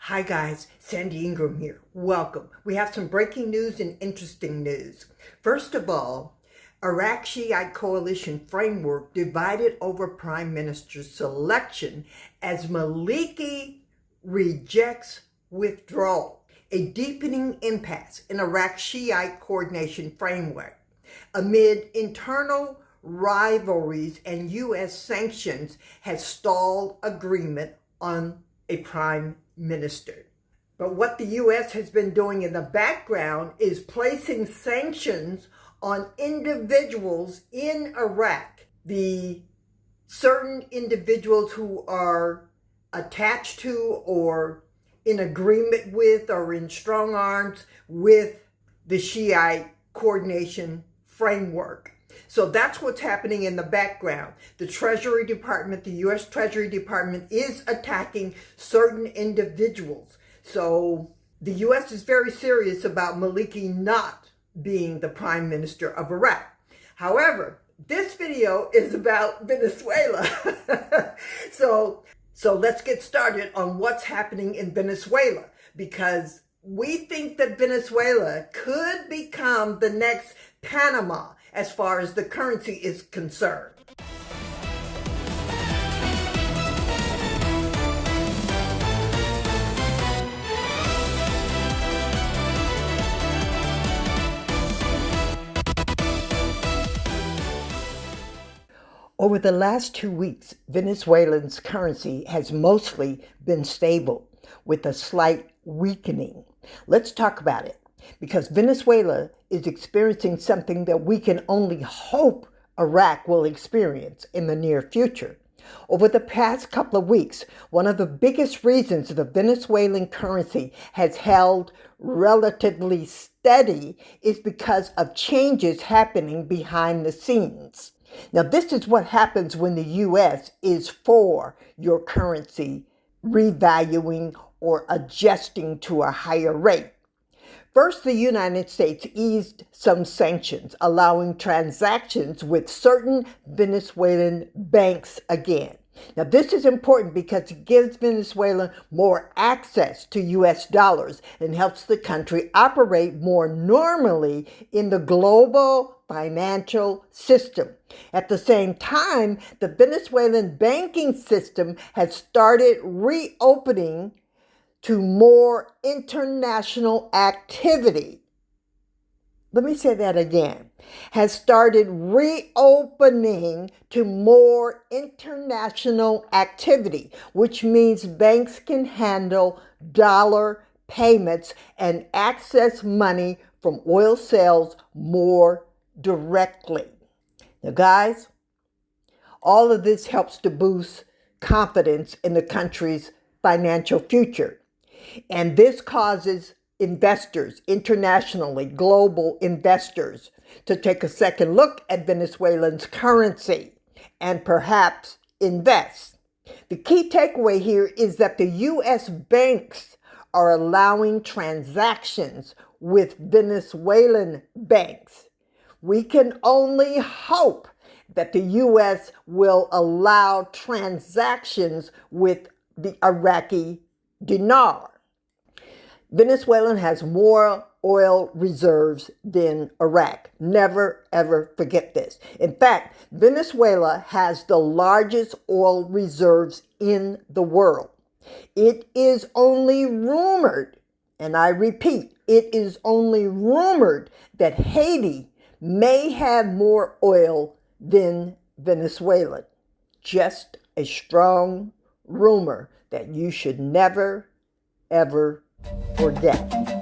Hi guys, Sandy Ingram here. Welcome. We have some breaking news and interesting news. First of all, Iraq Shiite coalition framework divided over prime minister selection as Maliki rejects withdrawal. A deepening impasse in Iraq Shiite coordination framework amid internal rivalries and U.S. sanctions has stalled agreement on a prime minister. But what the U.S. has been doing in the background is placing sanctions on individuals in Iraq. The certain individuals who are attached to or in agreement with or in strong arms with the Shiite coordination framework. So that's what's happening in the background. The Treasury Department, the U.S. Treasury Department is attacking certain individuals. So the U.S. is very serious about Maliki not being the prime minister of Iraq. However, this video is about Venezuela. So let's get started on what's happening in Venezuela, because we think that Venezuela could become the next Panama as far as the currency is concerned. Over the last 2 weeks, Venezuelan's currency has mostly been stable with a slight weakening. Let's talk about it, because Venezuela is experiencing something that we can only hope Iraq will experience in the near future. Over the past couple of weeks, one of the biggest reasons the Venezuelan currency has held relatively steady is because of changes happening behind the scenes. Now, this is what happens when the U.S. is for your currency revaluing or adjusting to a higher rate. First, the United States eased some sanctions, allowing transactions with certain Venezuelan banks again. Now, this is important because it gives Venezuela more access to U.S. dollars and helps the country operate more normally in the global financial system. At the same time, the Venezuelan banking system has started reopening to more international activity. Let me say that again. Has started reopening to more international activity, which means banks can handle dollar payments and access money from oil sales more directly. Now, guys, all of this helps to boost confidence in the country's financial future. And this causes investors internationally, global investors, to take a second look at Venezuelan's currency and perhaps invest. The key takeaway here is that the U.S. banks are allowing transactions with Venezuelan banks. We can only hope that the U.S. will allow transactions with the Iraqi dinar. Venezuela has more oil reserves than Iraq. Never, ever forget this. In fact, Venezuela has the largest oil reserves in the world. It is only rumored, and I repeat, it is only rumored that Haiti may have more oil than Venezuela. Just a strong rumor that you should never, ever forget.